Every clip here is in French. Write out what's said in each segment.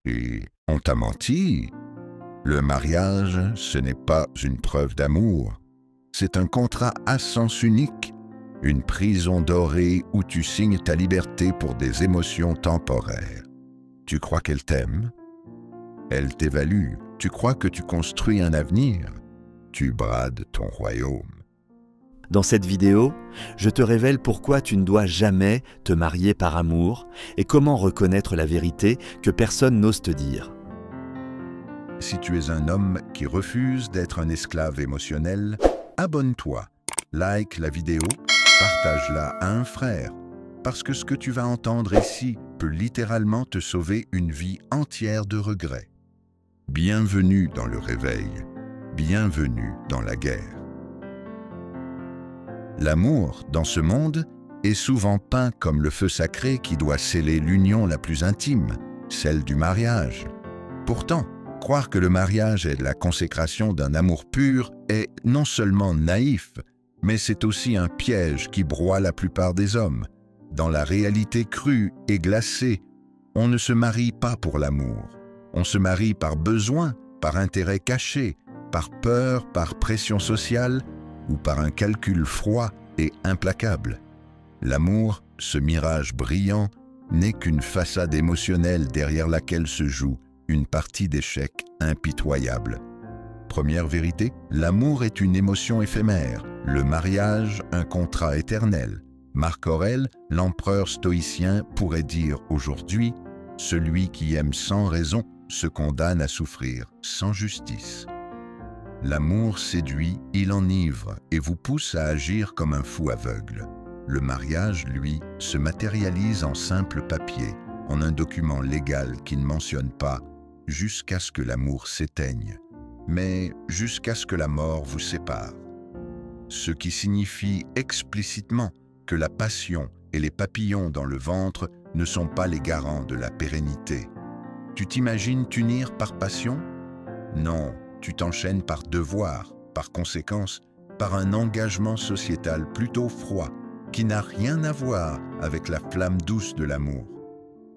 Et on t'a menti. Le mariage, ce n'est pas une preuve d'amour. C'est un contrat à sens unique, une prison dorée où tu signes ta liberté pour des émotions temporaires. Tu crois qu'elle t'aime? Elle t'évalue. Tu crois que tu construis un avenir? Tu brades ton royaume. Dans cette vidéo, je te révèle pourquoi tu ne dois jamais te marier par amour et comment reconnaître la vérité que personne n'ose te dire. Si tu es un homme qui refuse d'être un esclave émotionnel, abonne-toi, like la vidéo, partage-la à un frère, parce que ce que tu vas entendre ici peut littéralement te sauver une vie entière de regrets. Bienvenue dans le réveil, bienvenue dans la guerre. L'amour, dans ce monde, est souvent peint comme le feu sacré qui doit sceller l'union la plus intime, celle du mariage. Pourtant, croire que le mariage est la consécration d'un amour pur est non seulement naïf, mais c'est aussi un piège qui broie la plupart des hommes. Dans la réalité crue et glacée, on ne se marie pas pour l'amour. On se marie par besoin, par intérêt caché, par peur, par pression sociale ou par un calcul froid et implacable. L'amour, ce mirage brillant, n'est qu'une façade émotionnelle derrière laquelle se joue une partie d'échec impitoyable. Première vérité, l'amour est une émotion éphémère, le mariage un contrat éternel. Marc Aurèle, l'empereur stoïcien, pourrait dire aujourd'hui « Celui qui aime sans raison se condamne à souffrir sans justice ». L'amour séduit, il enivre et vous pousse à agir comme un fou aveugle. Le mariage, lui, se matérialise en simple papier, en un document légal qui ne mentionne pas « jusqu'à ce que l'amour s'éteigne », mais « jusqu'à ce que la mort vous sépare ». Ce qui signifie explicitement que la passion et les papillons dans le ventre ne sont pas les garants de la pérennité. Tu t'imagines t'unir par passion? Non. Tu t'enchaînes par devoir, par conséquence, par un engagement sociétal plutôt froid, qui n'a rien à voir avec la flamme douce de l'amour.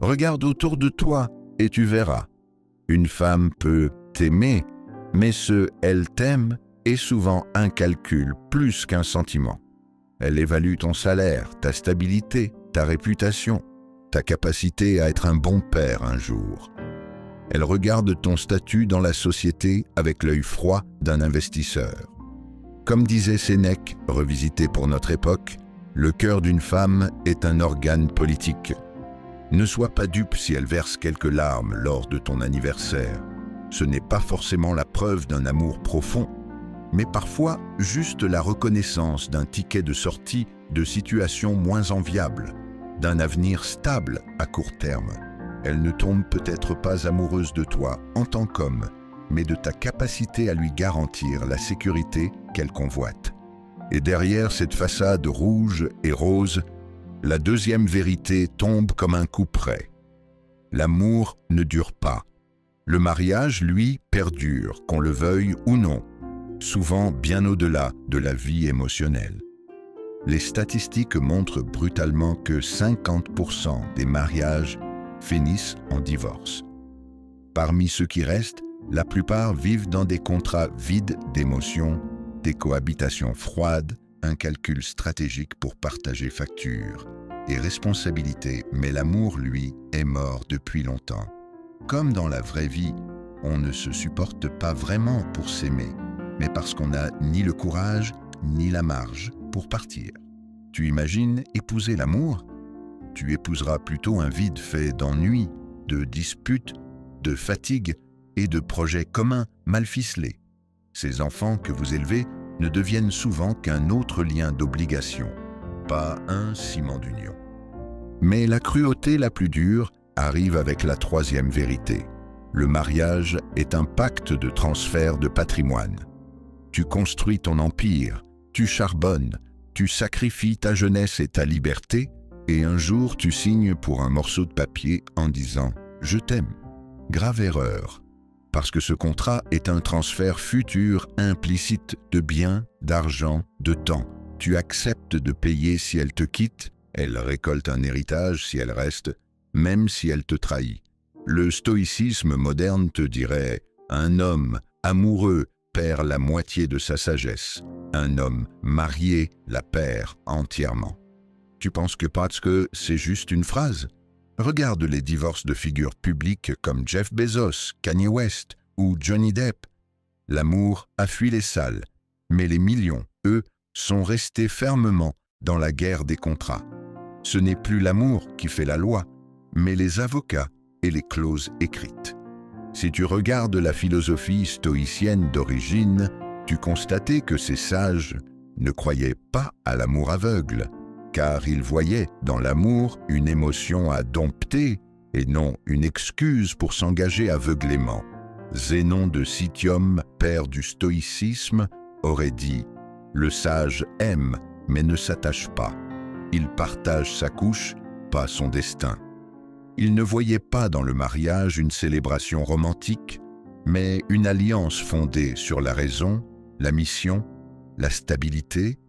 Regarde autour de toi et tu verras. Une femme peut t'aimer, mais ce « elle t'aime » est souvent un calcul plus qu'un sentiment. Elle évalue ton salaire, ta stabilité, ta réputation, ta capacité à être un bon père un jour. Elle regarde ton statut dans la société avec l'œil froid d'un investisseur. Comme disait Sénèque, revisité pour notre époque, le cœur d'une femme est un organe politique. Ne sois pas dupe si elle verse quelques larmes lors de ton anniversaire. Ce n'est pas forcément la preuve d'un amour profond, mais parfois juste la reconnaissance d'un ticket de sortie de situations moins enviables, d'un avenir stable à court terme. Elle ne tombe peut-être pas amoureuse de toi en tant qu'homme, mais de ta capacité à lui garantir la sécurité qu'elle convoite. Et derrière cette façade rouge et rose, la deuxième vérité tombe comme un coup près. L'amour ne dure pas. Le mariage, lui, perdure, qu'on le veuille ou non, souvent bien au-delà de la vie émotionnelle. Les statistiques montrent brutalement que 50% des mariages finissent en divorce. Parmi ceux qui restent, la plupart vivent dans des contrats vides d'émotions, des cohabitations froides, un calcul stratégique pour partager factures et responsabilités, mais l'amour, lui, est mort depuis longtemps. Comme dans la vraie vie, on ne se supporte pas vraiment pour s'aimer, mais parce qu'on n'a ni le courage ni la marge pour partir. Tu imagines épouser l'amour? Tu épouseras plutôt un vide fait d'ennuis, de disputes, de fatigue et de projets communs mal ficelés. Ces enfants que vous élevez ne deviennent souvent qu'un autre lien d'obligation, pas un ciment d'union. Mais la cruauté la plus dure arrive avec la troisième vérité. Le mariage est un pacte de transfert de patrimoine. Tu construis ton empire, tu charbonnes, tu sacrifies ta jeunesse et ta liberté, et un jour tu signes pour un morceau de papier en disant « Je t'aime ». Grave erreur, parce que ce contrat est un transfert futur implicite de biens, d'argent, de temps. Tu acceptes de payer si elle te quitte, elle récolte un héritage si elle reste, même si elle te trahit. Le stoïcisme moderne te dirait « un homme amoureux perd la moitié de sa sagesse, un homme marié la perd entièrement ». Tu penses que parce que c'est juste une phrase? Regarde les divorces de figures publiques comme Jeff Bezos, Kanye West ou Johnny Depp. L'amour a fui les salles, mais les millions, eux, sont restés fermement dans la guerre des contrats. Ce n'est plus l'amour qui fait la loi, mais les avocats et les clauses écrites. Si tu regardes la philosophie stoïcienne d'origine, tu constatais que ces sages ne croyaient pas à l'amour aveugle, car ils voyaient dans l'amour une émotion à dompter et non une excuse pour s'engager aveuglément. Zénon de Citium, père du stoïcisme, aurait dit « Le sage aime, mais ne s'attache pas. Il partage sa couche, pas son destin. » Il ne voyait pas dans le mariage une célébration romantique, mais une alliance fondée sur la raison, la mission, la stabilité.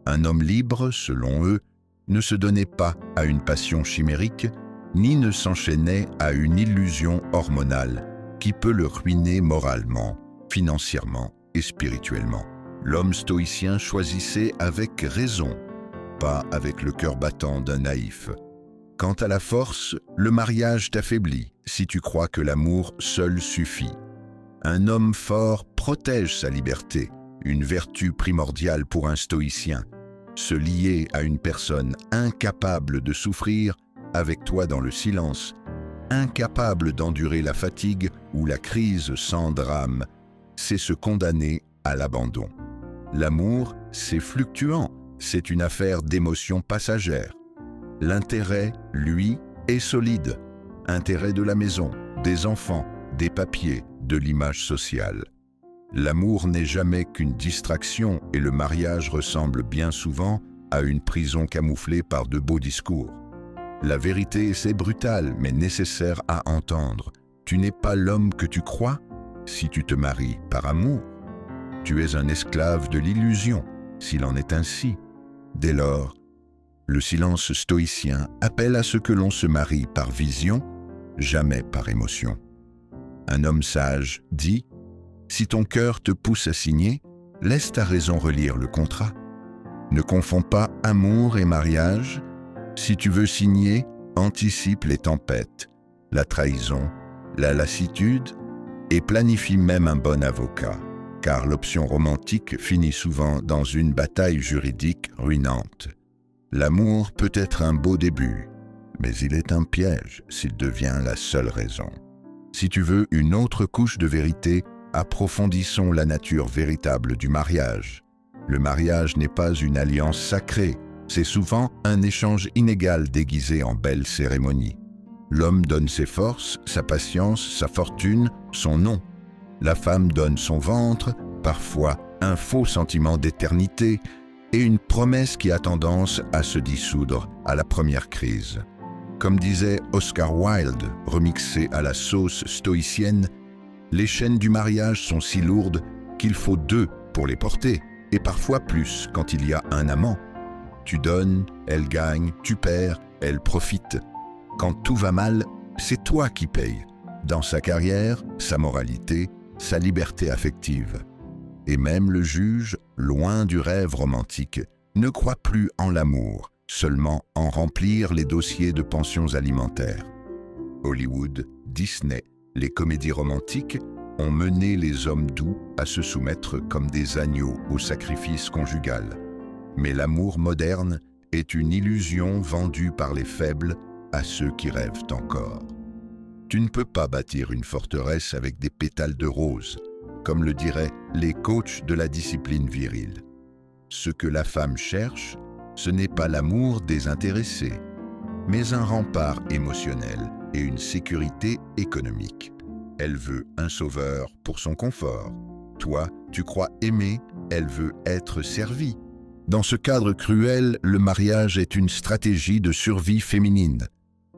Un homme libre, selon eux, ne se donnait pas à une passion chimérique, ni ne s'enchaînait à une illusion hormonale qui peut le ruiner moralement, financièrement et spirituellement. L'homme stoïcien choisissait avec raison, pas avec le cœur battant d'un naïf. Quant à la force, le mariage t'affaiblit si tu crois que l'amour seul suffit. Un homme fort protège sa liberté, une vertu primordiale pour un stoïcien. Se lier à une personne incapable de souffrir avec toi dans le silence, incapable d'endurer la fatigue ou la crise sans drame, c'est se condamner à l'abandon. L'amour, c'est fluctuant, c'est une affaire d'émotions passagères. L'intérêt, lui, est solide. Intérêt de la maison, des enfants, des papiers, de l'image sociale. L'amour n'est jamais qu'une distraction et le mariage ressemble bien souvent à une prison camouflée par de beaux discours. La vérité, c'est brutal, mais nécessaire à entendre. Tu n'es pas l'homme que tu crois si tu te maries par amour. Tu es un esclave de l'illusion, s'il en est ainsi. Dès lors, le silence stoïcien appelle à ce que l'on se marie par vision, jamais par émotion. Un homme sage dit « Si ton cœur te pousse à signer, laisse ta raison relire le contrat. Ne confonds pas amour et mariage. Si tu veux signer, anticipe les tempêtes, la trahison, la lassitude et planifie même un bon avocat, car l'option romantique finit souvent dans une bataille juridique ruinante. L'amour peut être un beau début, mais il est un piège s'il devient la seule raison. Si tu veux une autre couche de vérité, approfondissons la nature véritable du mariage. Le mariage n'est pas une alliance sacrée, c'est souvent un échange inégal déguisé en belle cérémonie. L'homme donne ses forces, sa patience, sa fortune, son nom. La femme donne son ventre, parfois un faux sentiment d'éternité et une promesse qui a tendance à se dissoudre à la première crise. Comme disait Oscar Wilde, remixé à la sauce stoïcienne, les chaînes du mariage sont si lourdes qu'il faut deux pour les porter, et parfois plus quand il y a un amant. Tu donnes, elle gagne, tu perds, elle profite. Quand tout va mal, c'est toi qui payes, dans sa carrière, sa moralité, sa liberté affective. Et même le juge, loin du rêve romantique, ne croit plus en l'amour, seulement en remplir les dossiers de pensions alimentaires. Hollywood, Disney, les comédies romantiques ont mené les hommes doux à se soumettre comme des agneaux au sacrifice conjugal. Mais l'amour moderne est une illusion vendue par les faibles à ceux qui rêvent encore. Tu ne peux pas bâtir une forteresse avec des pétales de rose, comme le diraient les coachs de la discipline virile. Ce que la femme cherche, ce n'est pas l'amour désintéressé, mais un rempart émotionnel et une sécurité économique. Elle veut un sauveur pour son confort. Toi, tu crois aimer, elle veut être servie. Dans ce cadre cruel, le mariage est une stratégie de survie féminine.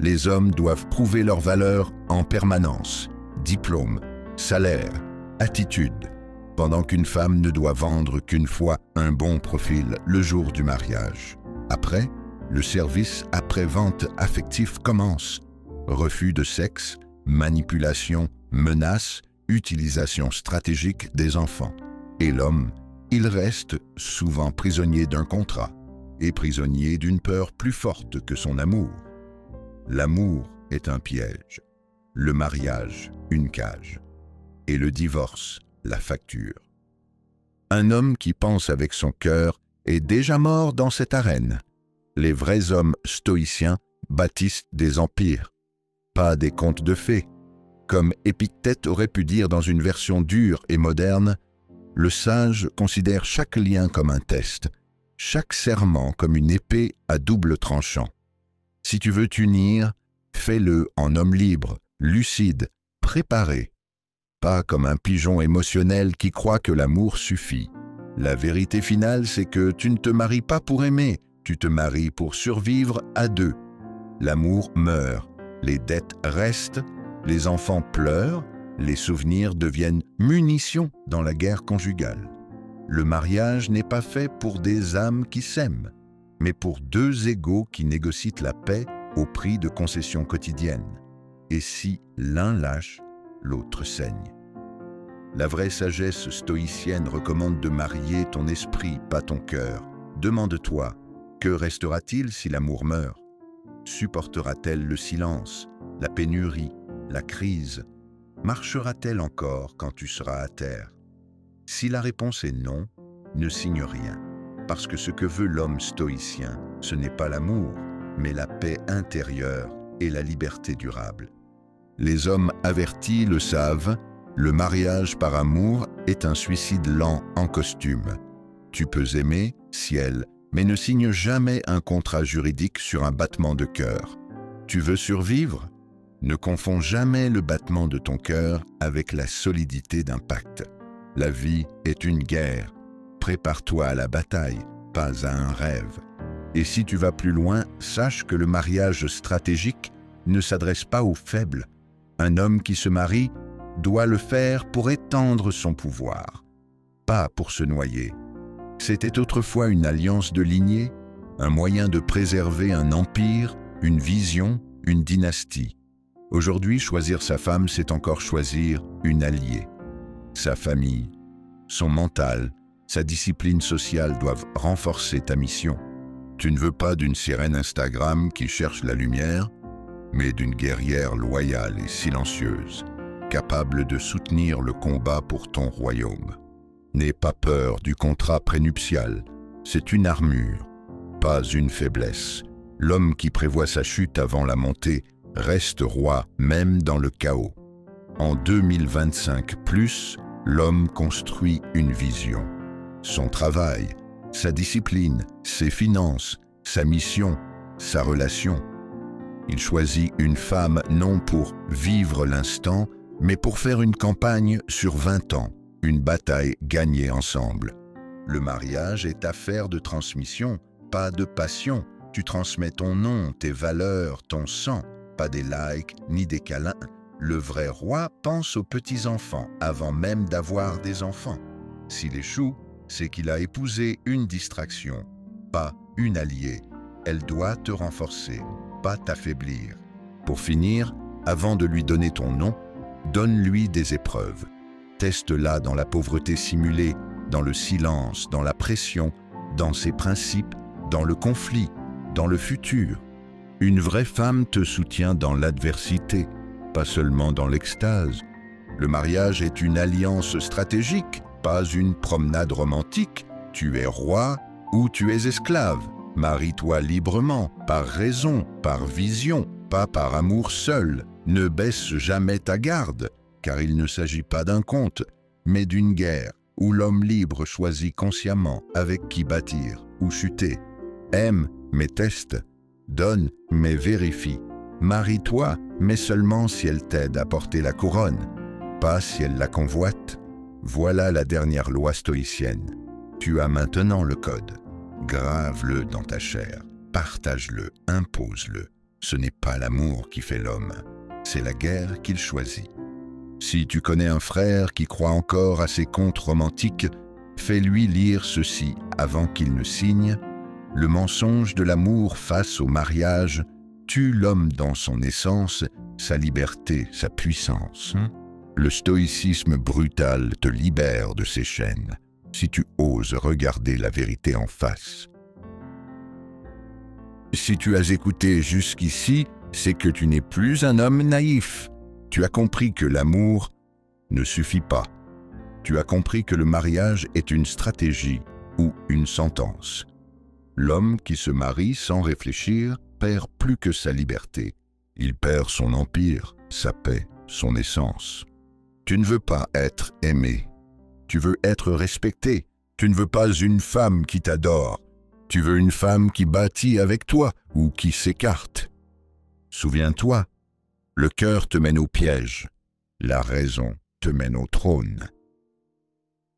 Les hommes doivent prouver leur valeur en permanence. Diplôme, salaire, attitude. Pendant qu'une femme ne doit vendre qu'une fois un bon profil le jour du mariage. Après, le service après-vente affectif commence. Refus de sexe, manipulation, menace, utilisation stratégique des enfants. Et l'homme, il reste souvent prisonnier d'un contrat et prisonnier d'une peur plus forte que son amour. L'amour est un piège, le mariage une cage, et le divorce la facture. Un homme qui pense avec son cœur est déjà mort dans cette arène. Les vrais hommes stoïciens bâtissent des empires, pas des contes de fées. Comme Épictète aurait pu dire dans une version dure et moderne, le sage considère chaque lien comme un test, chaque serment comme une épée à double tranchant. Si tu veux t'unir, fais-le en homme libre, lucide, préparé, pas comme un pigeon émotionnel qui croit que l'amour suffit. La vérité finale, c'est que tu ne te maries pas pour aimer, tu te maries pour survivre à deux. L'amour meurt, les dettes restent, les enfants pleurent, les souvenirs deviennent munitions dans la guerre conjugale. Le mariage n'est pas fait pour des âmes qui s'aiment, mais pour deux égaux qui négocient la paix au prix de concessions quotidiennes. Et si l'un lâche, l'autre saigne. La vraie sagesse stoïcienne recommande de marier ton esprit, pas ton cœur. Demande-toi, que restera-t-il si l'amour meurt? Supportera-t-elle le silence, la pénurie, la crise? Marchera-t-elle encore quand tu seras à terre? Si la réponse est non, ne signe rien, parce que ce que veut l'homme stoïcien, ce n'est pas l'amour, mais la paix intérieure et la liberté durable. Les hommes avertis le savent, le mariage par amour est un suicide lent en costume. Tu peux aimer, ciel, mais ne signe jamais un contrat juridique sur un battement de cœur. Tu veux survivre? Ne confonds jamais le battement de ton cœur avec la solidité d'un pacte. La vie est une guerre. Prépare-toi à la bataille, pas à un rêve. Et si tu vas plus loin, sache que le mariage stratégique ne s'adresse pas aux faibles. Un homme qui se marie doit le faire pour étendre son pouvoir, pas pour se noyer. C'était autrefois une alliance de lignée, un moyen de préserver un empire, une vision, une dynastie. Aujourd'hui, choisir sa femme, c'est encore choisir une alliée. Sa famille, son mental, sa discipline sociale doivent renforcer ta mission. Tu ne veux pas d'une sirène Instagram qui cherche la lumière, mais d'une guerrière loyale et silencieuse, capable de soutenir le combat pour ton royaume. N'aie pas peur du contrat prénuptial, c'est une armure, pas une faiblesse. L'homme qui prévoit sa chute avant la montée reste roi même dans le chaos. En 2025+, l'homme construit une vision. Son travail, sa discipline, ses finances, sa mission, sa relation. Il choisit une femme non pour vivre l'instant, mais pour faire une campagne sur 20 ans, une bataille gagnée ensemble. Le mariage est affaire de transmission, pas de passion. Tu transmets ton nom, tes valeurs, ton sang, pas des likes ni des câlins. Le vrai roi pense aux petits-enfants avant même d'avoir des enfants. S'il échoue, c'est qu'il a épousé une distraction, pas une alliée. Elle doit te renforcer, pas t'affaiblir. Pour finir, avant de lui donner ton nom, donne-lui des épreuves. Teste-la dans la pauvreté simulée, dans le silence, dans la pression, dans ses principes, dans le conflit, dans le futur. Une vraie femme te soutient dans l'adversité, pas seulement dans l'extase. Le mariage est une alliance stratégique, pas une promenade romantique. Tu es roi ou tu es esclave. Marie-toi librement, par raison, par vision, pas par amour seul. Ne baisse jamais ta garde, car il ne s'agit pas d'un conte, mais d'une guerre où l'homme libre choisit consciemment avec qui bâtir ou chuter. Aime, mais teste. Donne, mais vérifie. Marie-toi, mais seulement si elle t'aide à porter la couronne, pas si elle la convoite. Voilà la dernière loi stoïcienne. Tu as maintenant le code. Grave-le dans ta chair, partage-le, impose-le. Ce n'est pas l'amour qui fait l'homme, c'est la guerre qu'il choisit. Si tu connais un frère qui croit encore à ses contes romantiques, fais-lui lire ceci avant qu'il ne signe. Le mensonge de l'amour face au mariage tue l'homme dans son essence sa liberté, sa puissance. Le stoïcisme brutal te libère de ses chaînes, si tu oses regarder la vérité en face. Si tu as écouté jusqu'ici, c'est que tu n'es plus un homme naïf. Tu as compris que l'amour ne suffit pas. Tu as compris que le mariage est une stratégie ou une sentence. L'homme qui se marie sans réfléchir perd plus que sa liberté. Il perd son empire, sa paix, son essence. Tu ne veux pas être aimé. Tu veux être respecté. Tu ne veux pas une femme qui t'adore. Tu veux une femme qui bâtit avec toi ou qui s'écarte. Souviens-toi, le cœur te mène au piège. La raison te mène au trône.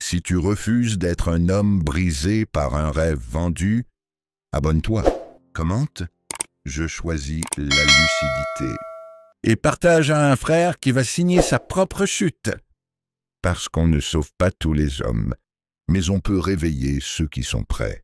Si tu refuses d'être un homme brisé par un rêve vendu, abonne-toi, commente, je choisis la lucidité. Et partage à un frère qui va signer sa propre chute. Parce qu'on ne sauve pas tous les hommes, mais on peut réveiller ceux qui sont prêts.